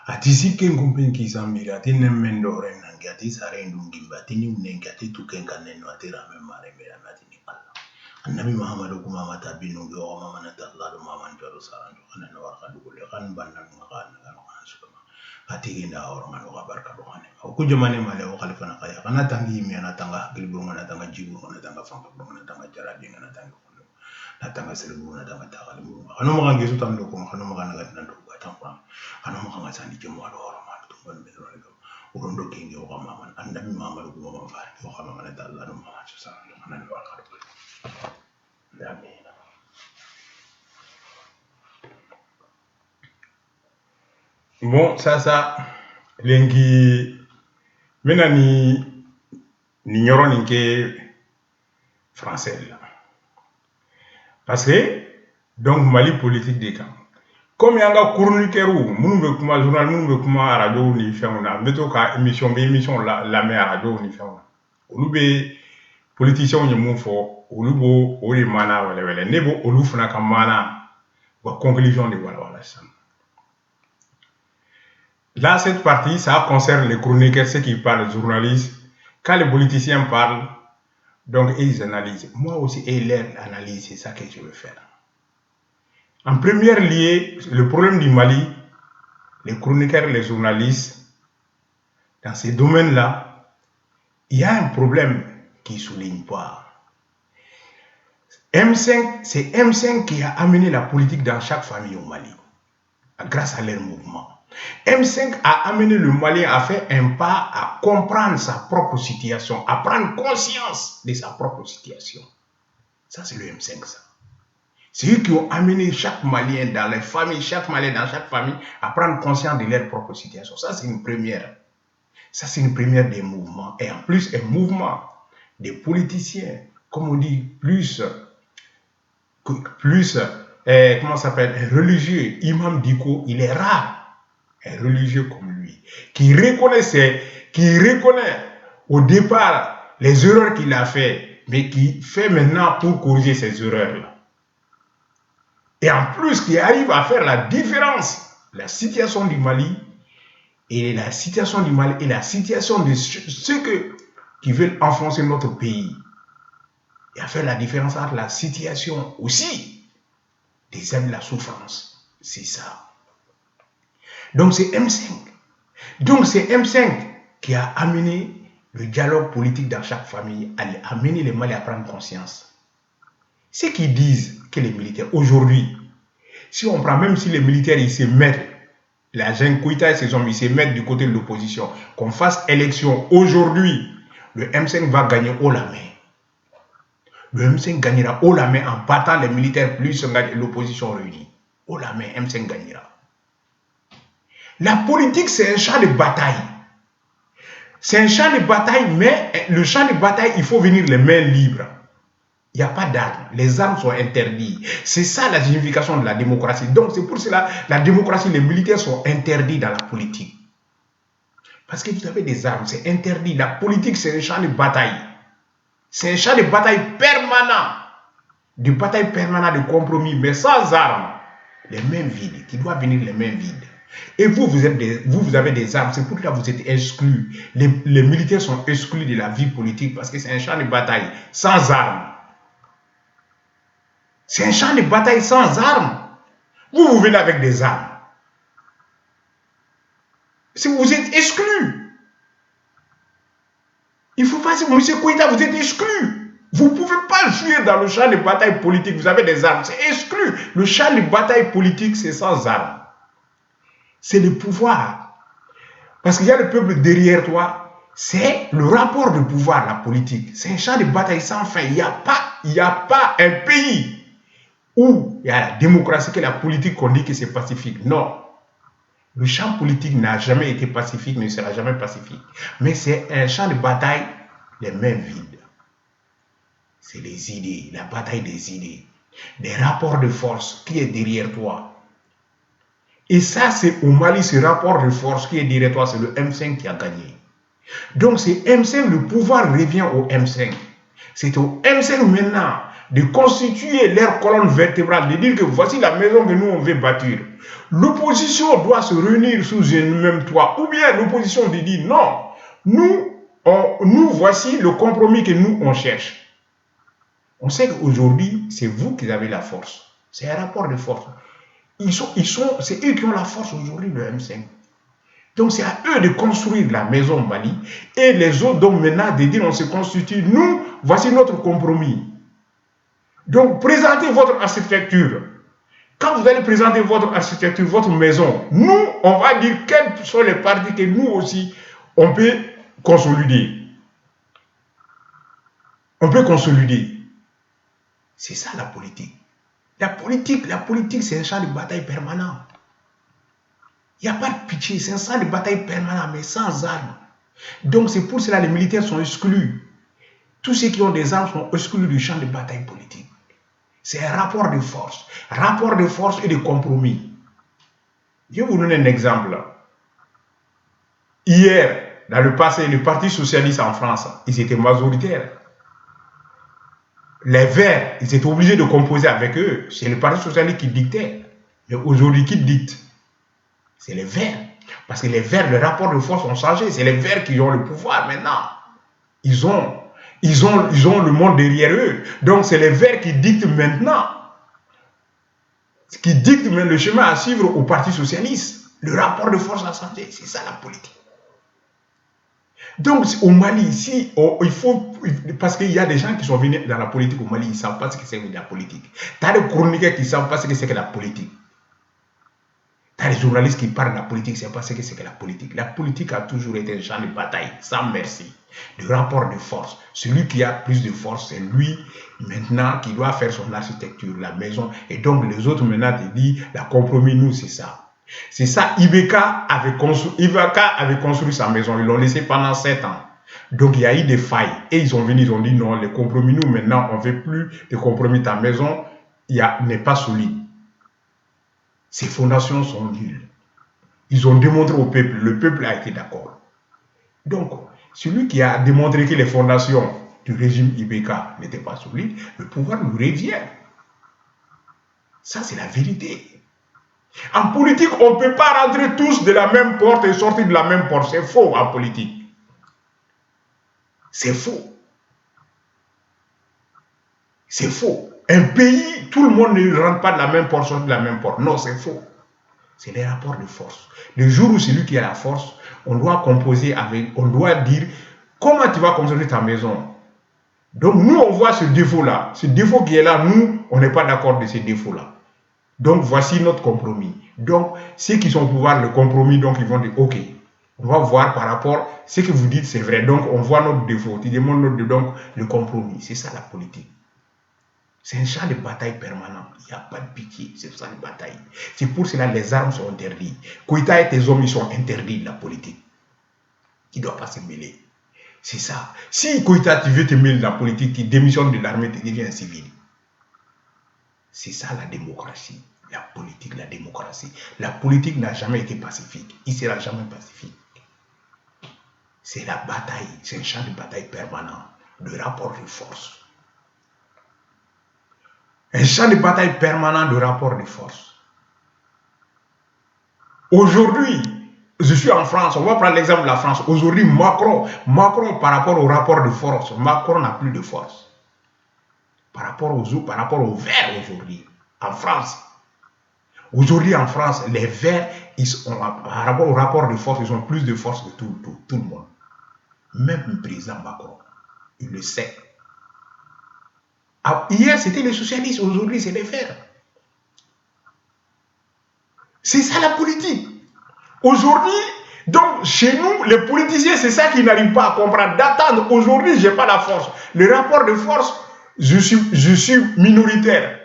ati sikken kumpen kisambiri ati nemmendo renangi ati sarendungimba ati niunengi ati tukenkaneno ati rame mare mirana ati ni Allah annabi Muhammadu kuma mata binungi wa mama natalladu mama njaro saranjo kaneno wakadu kule kan bandan ngakana kan sukama ati ginda orang anu kabar kadongane ku jamane male o khalifa na kaya kana tangi mi ana tanga gilburu na tanga jibu na tanga fanga na tanga jarabi na tanga kono na tanga seribu na tanga takalimu ano mga ngesu tando ko ano mga nagatando ko tampa ano mga ngasani ke mo alo ma to ban be ro urondo kingi o kama annabi Muhammadu kuma mafari o kama na talladu mama sa na ndo akado Amen. Bon, ça, lengi, mena ni nyoro ninke français là. Parce que, donc, Mali politique des camps. Comme il y a un chroniqueur ou, nous veut kuma journal, nous veut kuma radio ni fait on a, mettons qu'à émission la mer radio ni fait on a. Nous be politiciens ni mon fort, nous bo oli mana wala nebo olu fana ka mana wa conclusion de voilà ça. Là, cette partie, ça concerne les chroniqueurs, ceux qui parlent, les journalistes. Quand les politiciens parlent, donc ils analysent. Moi aussi, et leur analyse, c'est ça que je veux faire. En premier lieu, le problème du Mali, les chroniqueurs, les journalistes, dans ces domaines-là, il y a un problème qui ne souligne pas. M5, c'est M5 qui a amené la politique dans chaque famille au Mali, grâce à leur mouvement. M5 a amené le Malien à faire un pas à comprendre sa propre situation, à prendre conscience de sa propre situation. Ça, c'est le M5, ça. C'est eux qui ont amené chaque Malien dans les familles, chaque Malien dans chaque famille, à prendre conscience de leur propre situation. Ça, c'est une première. Ça, c'est une première des mouvements. Et en plus, un mouvement des politiciens, comme on dit, plus comment ça s'appelle, un religieux, Imam Diko, il est rare. Un religieux comme lui, qui reconnaît au départ les erreurs qu'il a fait, mais qui fait maintenant pour corriger ces erreurs-là. Et en plus, qui arrive à faire la différence, la situation du Mali et la situation de ceux qui veulent enfoncer notre pays. Et à faire la différence entre la situation aussi des hommes de la souffrance. C'est ça. Donc c'est M5. Donc c'est M5 qui a amené le dialogue politique dans chaque famille, à amener les Maliens à prendre conscience. Ceux qui disent que les militaires, aujourd'hui, si on prend, même si les militaires, ils se mettent, la Jean Koïta et ses hommes, ils se mettent du côté de l'opposition, qu'on fasse élection aujourd'hui, le M5 va gagner haut la main. Le M5 gagnera haut la main en battant les militaires plus l'opposition réunie. Haut la main, M5 gagnera. La politique, c'est un champ de bataille. C'est un champ de bataille, mais le champ de bataille, il faut venir les mains libres. Il n'y a pas d'armes. Les armes sont interdites. C'est ça la signification de la démocratie. Donc, c'est pour cela la démocratie, les militaires sont interdits dans la politique. Parce que vous avez des armes, c'est interdit. La politique, c'est un champ de bataille. C'est un champ de bataille permanent. De bataille permanente, de compromis, mais sans armes. Les mains vides, qui doivent venir les mains vides. Et vous avez des armes, c'est pour ça que vous êtes exclus. Les militaires sont exclus de la vie politique parce que c'est un champ de bataille sans armes. C'est un champ de bataille sans armes. Vous venez avec des armes. Si vous êtes exclus. Il faut pas dire, M. Koïta, vous êtes exclus. Vous ne pouvez pas jouer dans le champ de bataille politique. Vous avez des armes, c'est exclu. Le champ de bataille politique, c'est sans armes. C'est le pouvoir. Parce qu'il y a le peuple derrière toi. C'est le rapport de pouvoir, la politique. C'est un champ de bataille sans fin. Il n'y a pas un pays où il y a la démocratie, que la politique qu'on dit que c'est pacifique. Non. Le champ politique n'a jamais été pacifique, ne sera jamais pacifique. Mais c'est un champ de bataille, les mains vides. C'est les idées, la bataille des idées. Des rapports de force qui est derrière toi. Et ça, c'est au Mali, ce rapport de force qui est derrière toi, c'est le M5 qui a gagné. Donc, c'est M5, le pouvoir revient au M5. C'est au M5 maintenant de constituer leur colonne vertébrale, de dire que voici la maison que nous on veut bâtir. L'opposition doit se réunir sous un même toit, ou bien l'opposition de dire non, nous voici le compromis que nous on cherche. On sait qu'aujourd'hui, c'est vous qui avez la force. C'est un rapport de force. C'est eux qui ont la force aujourd'hui, le M5. Donc c'est à eux de construire la maison Mali et les autres, donc maintenant, de dire on se constitue, nous, voici notre compromis. Donc présentez votre architecture. Quand vous allez présenter votre architecture, votre maison, nous, on va dire quelles sont les parties que nous aussi, on peut consolider. On peut consolider. C'est ça la politique. La politique, c'est un champ de bataille permanent. Il n'y a pas de pitié, c'est un champ de bataille permanent, mais sans armes. Donc c'est pour cela que les militaires sont exclus. Tous ceux qui ont des armes sont exclus du champ de bataille politique. C'est un rapport de force et de compromis. Je vais vous donner un exemple. Hier, dans le passé, le Parti socialiste en France, ils étaient majoritaires. Les Verts, ils étaient obligés de composer avec eux. C'est le Parti socialiste qui dictait. Mais aujourd'hui, qui dicte? C'est les Verts. Parce que les Verts, le rapport de force ont changé. C'est les Verts qui ont le pouvoir maintenant. Ils ont le monde derrière eux. Donc, c'est les Verts qui dictent maintenant. Qui dictent le chemin à suivre au Parti socialiste. Le rapport de force a changé. C'est ça la politique. Donc, au Mali, ici, il faut... Parce qu'il y a des gens qui sont venus dans la politique au Mali, ils ne savent pas ce que c'est que la politique. Tu as des chroniqueurs qui ne savent pas ce que c'est que la politique. Tu as des journalistes qui parlent de la politique, ils ne savent pas ce que c'est que la politique. La politique a toujours été un champ de bataille, sans merci. De rapport de force. Celui qui a plus de force, c'est lui, maintenant, qui doit faire son architecture, la maison. Et donc, les autres, maintenant, te disent, la compromis, nous, c'est ça. C'est ça, Ibeka avait construit sa maison, ils l'ont laissé pendant 7 ans. Donc il y a eu des failles. Et ils sont venus, ils ont dit non, les compromis, nous maintenant, on ne veut plus de compromis. Ta maison n'est pas solide. Ses fondations sont nulles. Ils ont démontré au peuple, le peuple a été d'accord. Donc, celui qui a démontré que les fondations du régime Ibeka n'étaient pas solides, le pouvoir lui revient. Ça, c'est la vérité. En politique, on ne peut pas rentrer tous de la même porte et sortir de la même porte. C'est faux en politique. C'est faux. C'est faux. Un pays, tout le monde ne rentre pas de la même porte, sort de la même porte. Non, c'est faux. C'est les rapports de force. Le jour où celui qui a la force, on doit composer avec, on doit dire comment tu vas construire ta maison. Donc nous, on voit ce défaut-là. Ce défaut qui est là, nous, on n'est pas d'accord de ce défaut-là. Donc, voici notre compromis. Donc, ceux qui sont au pouvoir, le compromis, donc ils vont dire, ok, on va voir par rapport à ce que vous dites, c'est vrai. Donc, on voit notre défaut. Ils demandent notre défaut, donc le compromis. C'est ça la politique. C'est un champ de bataille permanent. Il n'y a pas de pitié. C'est un champ de bataille. C'est pour cela que les armes sont interdites. Koïta et tes hommes, ils sont interdits de la politique. Ils ne doivent pas se mêler. C'est ça. Si Koïta, tu veux te mêler de la politique, tu démissionnes de l'armée, tu deviens un civil. C'est ça la démocratie, la politique, la démocratie. La politique n'a jamais été pacifique. Il ne sera jamais pacifique. C'est la bataille, c'est un champ de bataille permanent, de rapport de force. Un champ de bataille permanent de rapport de force. Aujourd'hui, je suis en France, on va prendre l'exemple de la France. Aujourd'hui, Macron, par rapport au rapport de force, Macron n'a plus de force. Par rapport aux Verts aujourd'hui, en France. Aujourd'hui, en France, les Verts, par rapport au rapport de force, ils ont plus de force que tout le monde. Même le président Macron, il le sait. Hier, c'était les socialistes, aujourd'hui, c'est les Verts. C'est ça la politique. Aujourd'hui, donc, chez nous, les politiciens, c'est ça qu'ils n'arrivent pas à comprendre. D'attendre, aujourd'hui, je n'ai pas la force. Le rapport de force, je suis minoritaire.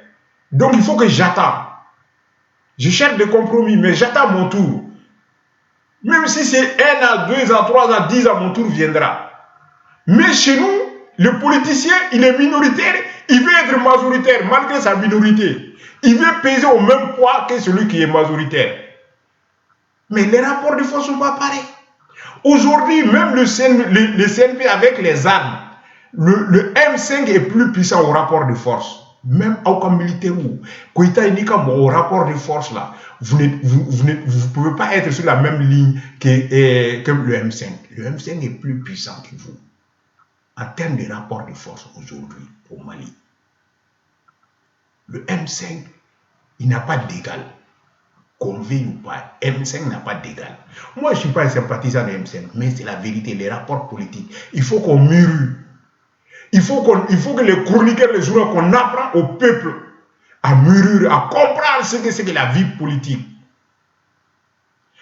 Donc, il faut que j'attende. Je cherche des compromis, mais j'attends mon tour. Même si c'est 1 an, 2 ans, 3 ans, 10 ans, mon tour viendra. Mais chez nous, le politicien, il est minoritaire, il veut être majoritaire malgré sa minorité. Il veut peser au même poids que celui qui est majoritaire. Mais les rapports de force ne sont pas pareils. Aujourd'hui, même le CNP avec les armes, le M5 est plus puissant au rapport de force. même au camp militaire où, Koïta indique au rapport de force là, vous ne pouvez pas être sur la même ligne que le M5. Le M5 est plus puissant que vous en termes de rapport de force aujourd'hui au Mali. Le M5, il n'a pas d'égal. Qu'on veuille ou pas, M5 n'a pas d'égal. Moi, je ne suis pas un sympathisant de M5, mais c'est la vérité, les rapports politiques. Il faut qu'on murmure. Il faut que les chroniqueurs, les journaux, qu'on apprend au peuple à mûrir, à comprendre ce que c'est que la vie politique.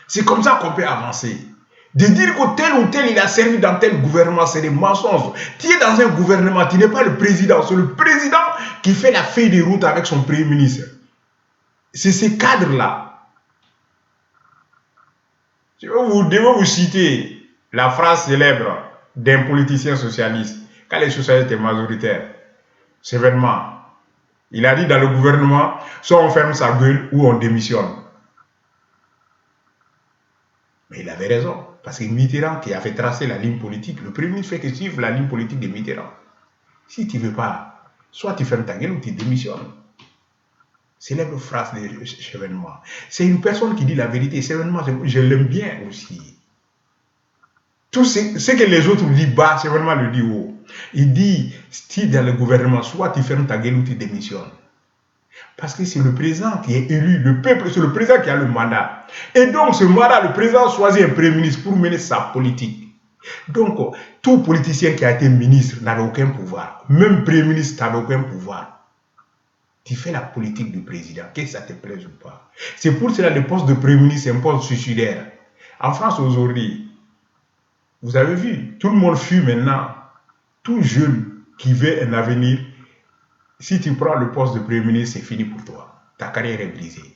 C'est comme ça qu'on peut avancer. De dire que tel ou tel il a servi dans tel gouvernement, c'est des mensonges. Tu es dans un gouvernement, tu n'es pas le président, c'est le président qui fait la feuille de route avec son premier ministre. C'est ces cadres-là. Je devais vous citer la phrase célèbre d'un politicien socialiste, quand les socialistes étaient majoritaires. C'est événement. Il a dit dans le gouvernement, soit on ferme sa gueule ou on démissionne. Mais il avait raison, parce que Mitterrand qui a fait tracer la ligne politique, le premier ministre fait que suivre la ligne politique de Mitterrand. Si tu ne veux pas, soit tu fermes ta gueule ou tu démissionnes. Célèbre phrase de Chevènement. C'est une personne qui dit la vérité. Chevènement, je l'aime bien aussi. Tout ce que les autres disent bas, Chevènement le dit haut. Il dit, si dans le gouvernement, soit tu fermes ta gueule ou tu démissionnes. Parce que c'est le président qui est élu, le peuple, c'est le président qui a le mandat. Et donc, ce mandat, le président choisit un premier ministre pour mener sa politique. Donc, tout politicien qui a été ministre n'avait aucun pouvoir. Même premier ministre n'avait aucun pouvoir. Tu fais la politique du président, que ça te plaise ou pas. C'est pour cela que le poste de premier ministre, c'est un poste suicidaire. En France, aujourd'hui, vous avez vu, tout le monde fuit maintenant. Tout jeune qui veut un avenir, si tu prends le poste de premier ministre, c'est fini pour toi. Ta carrière est brisée.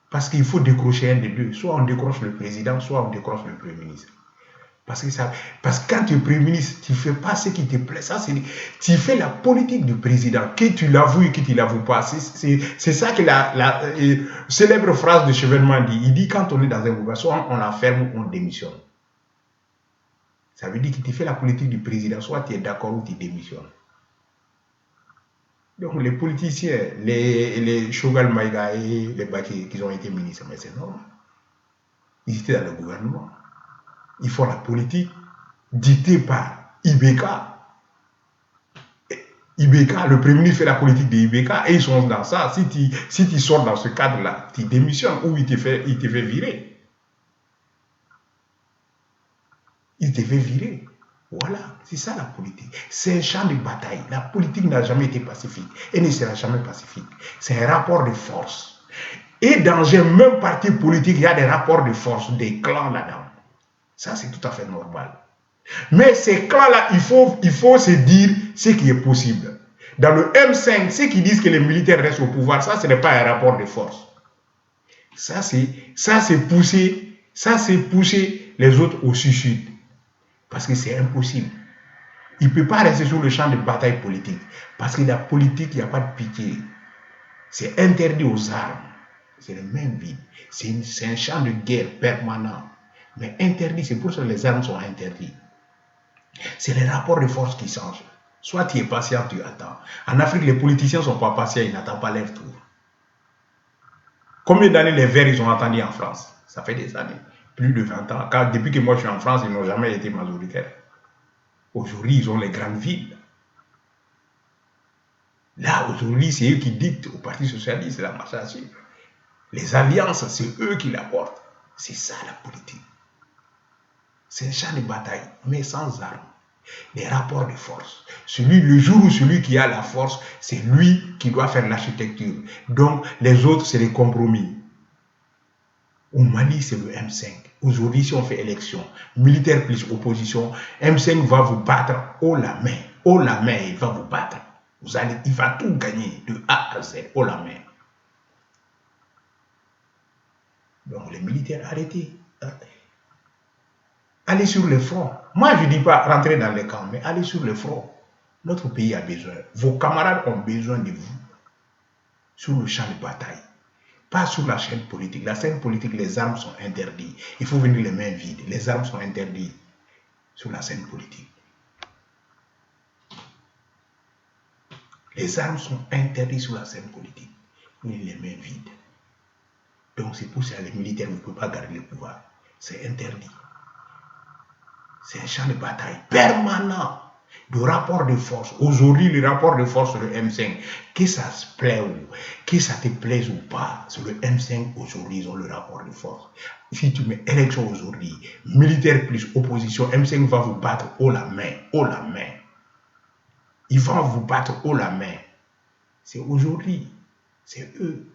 Parce qu'il faut décrocher un des deux. Soit on décroche le président, soit on décroche le premier ministre. Parce que quand tu es premier ministre, tu ne fais pas ce qui te plaît. Tu fais la politique du président. Que tu l'avoues et que tu ne l'avoues pas. C'est ça que la célèbre phrase de Chevènement dit. Il dit quand on est dans un gouvernement, soit on la ferme ou on démissionne. Ça veut dire que tu fais la politique du président. Soit tu es d'accord ou tu démissionnes. Donc les politiciens, les Chogal Maïga et les Baki qui ont été ministres, mais c'est normal. Ils étaient dans le gouvernement. Ils font la politique dictée par Ibeka. Ibeka, le premier ministre fait la politique de Ibeka et ils sont dans ça. Si tu sors dans ce cadre-là, tu démissionnes ou il te fait virer. Il te fait virer. Voilà, c'est ça la politique. C'est un champ de bataille. La politique n'a jamais été pacifique et ne sera jamais pacifique. C'est un rapport de force. Et dans un même parti politique, il y a des rapports de force, des clans là-dedans. Ça, c'est tout à fait normal. Mais ces clans-là, il faut se dire ce qui est possible. Dans le M5, ceux qui disent que les militaires restent au pouvoir, ça, ce n'est pas un rapport de force. Ça, c'est pousser les autres au suicide. Parce que c'est impossible. Il ne peut pas rester sur le champ de bataille politique. Parce que la politique, il n'y a pas de pitié. C'est interdit aux armes. C'est les mêmes vides. C'est un champ de guerre permanent. Mais interdit, c'est pour ça que les armes sont interdites. C'est les rapports de force qui changent. Soit tu es patient, tu attends. En Afrique, les politiciens ne sont pas patients, ils n'attendent pas leur tour. Combien d'années les Verts ils ont attendu en France? Ça fait des années. Plus de 20 ans. Car depuis que moi je suis en France, ils n'ont jamais été majoritaires. Aujourd'hui, ils ont les grandes villes. Là, aujourd'hui, c'est eux qui dictent au Parti Socialiste la marche à suivre. Les alliances, c'est eux qui l'apportent. C'est ça la politique. C'est un champ de bataille, mais sans armes. Les rapports de force. Le jour où celui qui a la force, c'est lui qui doit faire l'architecture. Donc, les autres, c'est les compromis. Au Mali, c'est le M5. Aujourd'hui, si on fait élection, militaire plus opposition, M5 va vous battre haut la main. Haut la main, il va vous battre. Il va tout gagner de A à Z, haut la main. Donc, les militaires, arrêtez. Allez sur le front. Moi, je ne dis pas rentrer dans les camps, mais allez sur le front. Notre pays a besoin. Vos camarades ont besoin de vous. Sur le champ de bataille. Pas sur la scène politique. La scène politique, les armes sont interdites. Il faut venir les mains vides. Les armes sont interdites sur la scène politique. Les armes sont interdites sur la scène politique. Il les mains vides. Donc c'est pour ça que les militaires ne peuvent pas garder le pouvoir. C'est interdit. C'est un champ de bataille permanent. De rapport de force. Aujourd'hui, le rapport de force sur le M5, que ça se plaît ou que ça te plaise ou pas, sur le M5, aujourd'hui, ils ont le rapport de force. Si tu mets élection aujourd'hui, militaire plus opposition, M5 va vous battre haut la main, haut la main. Ils vont vous battre haut la main. C'est aujourd'hui. C'est eux.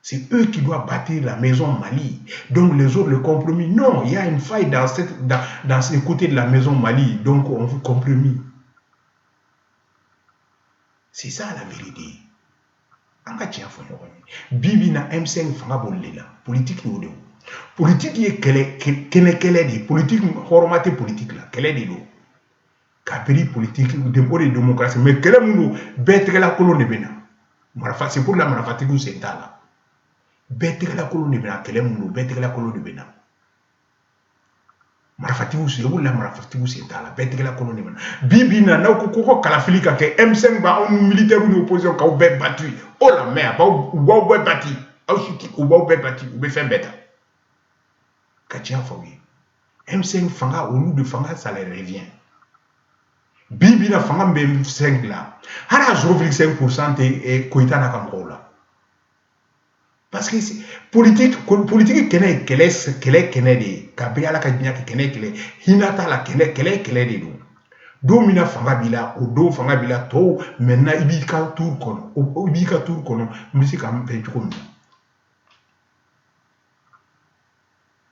C'est eux qui doivent bâtir la maison Mali. Donc les autres, le compromis. Non, il y a une faille dans ce côté de la maison Mali. Donc on veut compromis. C'est ça la vérité. Bibi na M5 fanga bolela. Politique ni odeo. Politique est quelle est politique hormate politique là. Quelle est de l'eau. Capri politique ou de démocratie. Mais quelle est mon bête la colonne bena. C'est pour la marafatigu c'est là. Bête la colonne bena. Quelle est mon bête la colonne bena. Marafatigu c'est où la marafatigu c'est là. Bête la colonne bena. Bibi na koko kalafilika ke M5 ba un militaire ou opposition ka ou bête battu. Oh la merde, ba ou bête battu. Ou ba ou bête battu. Ou bête fait bête. Katia Fawi. M5 fanga au lieu de fanga ça les revient. Bibi na fanga M5 là. Hara 0,5% et Koita na kanko là. Parce que politique kene de Gabriel la kadinya kene hinata la kene de do. Do mina fanga bila o do fanga bila to maintenant ibika tour kono. Ibika tour kono musika mpe ko mi.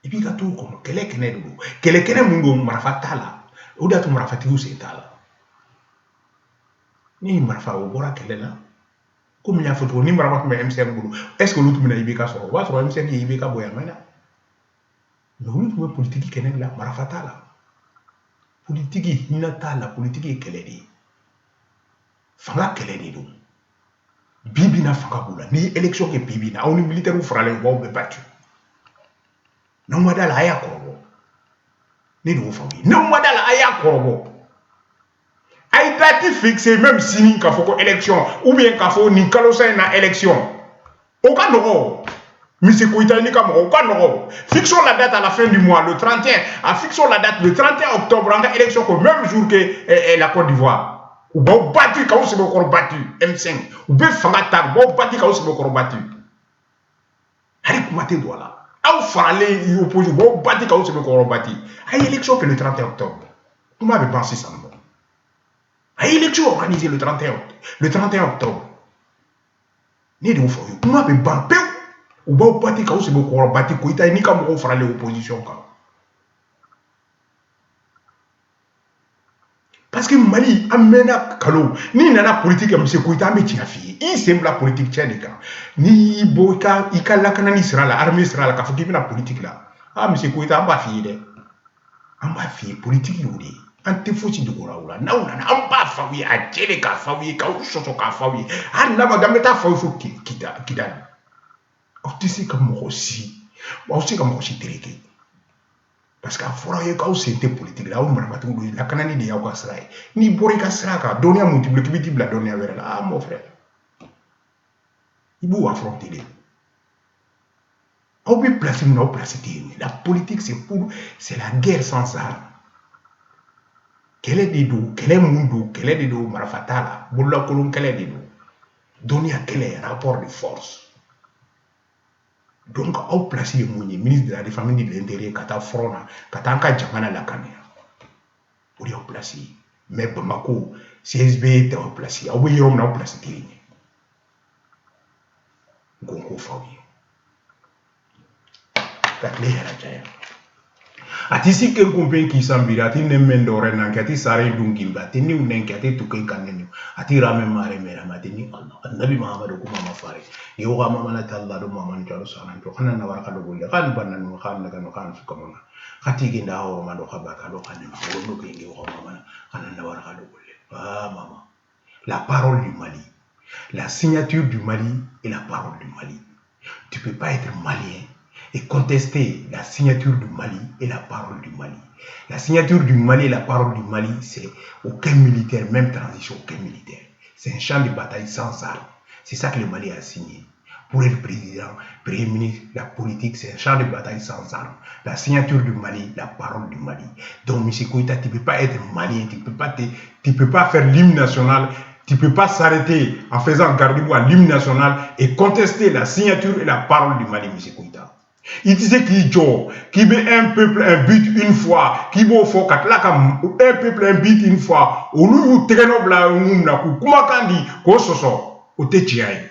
Ibika tour kono kene do. Kene mungo marafatala. O da to marafatigu setala. Ni marafa o bora kele la. Comme il y a photo, ni marafa me M5 bulu. Est-ce que l'autre mina ibika so? Wa so M5 ibika boya mena. Mais l'autre politique kene la marafatala. Politique hinata la politique keledi. Fanga keledi do. Bibi na fanga bula. Ni élection ke bibi na. On militaire ou frale wa be battu. Non madala aya korobo. Ni do fawi. Non madala aya korobo. Ay dati fixé même si ni ka foko élection ou bien ka fo ni kalosa na élection. Aucun no. Monsieur Koïta ni ka mo aucun no. Fixons la date à la fin du mois le 31. Fixons la date le 31 octobre en élection au même jour que la Côte d'Ivoire. Ou bon battu ka se beaucoup battu M5. Ou be fangata bon battu ka se beaucoup battu. Hari kumate dola. Au farale opposé bon battu ka se beaucoup battu. Ay élection que le 31 octobre. Comment avez pensé ça? Ay élection organisée le 31 octobre. Ni de oufo. Comment avez bampé ou ba parti ka se beaucoup battu Koïta ni ka mo farale opposition ka. Parce que Mali amena kalo ni nana politique M. Koïta me tia fi. Il semble la politique tchadika. Ni boka ikala kana ni sera la armée sera la ka fo na politique là. Ah M. Koïta amba fi de. Amba fi politique yodi. Ante fosi de koraula. Na una amba fa wi a tele ka fa wi ka o soso ka fa wi. Ah na magameta fa fo kita. Aussi comme aussi. Aussi comme aussi tereke. Parce qu'à forêt quand c'était politique là on m'a pas tout la canani de yawa sray ni borika sraka donia multiple qui la donia vers là ah mon frère il faut affronter les on peut placer nous placer la politique c'est la guerre sans armes quel est des dos quel est mundo quel est des dos marafatala bolla kolon quel est des dos donia quel est rapport de force. Donc, au place le ministre de la Défense de l'Intérieur, Kata Frona, Kata Anka Djamana Lakane. Pour y placer. Mais Bamako, CSB était au place. Au bout de l'homme, au place. Gongo Fawi. Kakle Herajaya. Atisi ken kumpen ki sambira ati nemendo renan ati sare dungimba ati ni unenki ati tukai kanenu ati rame mare mera matini Allah Nabi Muhammad ko mama fare yo ga mama na talla do mama ni jalo sanan to kana na waraka do golle kan banan no kan daga no kan su kamona khati ginda ho ma do khaba ka do kan no do ke ngi ho mama kana na waraka do golle ah mama la parole du Mali la signature du Mali et la parole du Mali tu peux pas être malien et contester la signature du Mali et la parole du Mali. La signature du Mali et la parole du Mali, c'est aucun militaire, même transition, aucun militaire. C'est un champ de bataille sans armes. C'est ça que le Mali a signé. Pour être président, premier ministre, la politique, c'est un champ de bataille sans armes. La signature du Mali, la parole du Mali. Donc, M. Koïta, tu ne peux pas être malien, tu ne peux pas faire l'hymne national, tu ne peux pas s'arrêter en faisant garde-boue à l'hymne national et contester la signature et la parole du Mali, M. Koïta. Il disait qu'il met un peuple, un but une fois, qu'il va faire un peuple, un but une fois. Au lieu de faire un comment on dit, qu'on se sort, au tétiaï.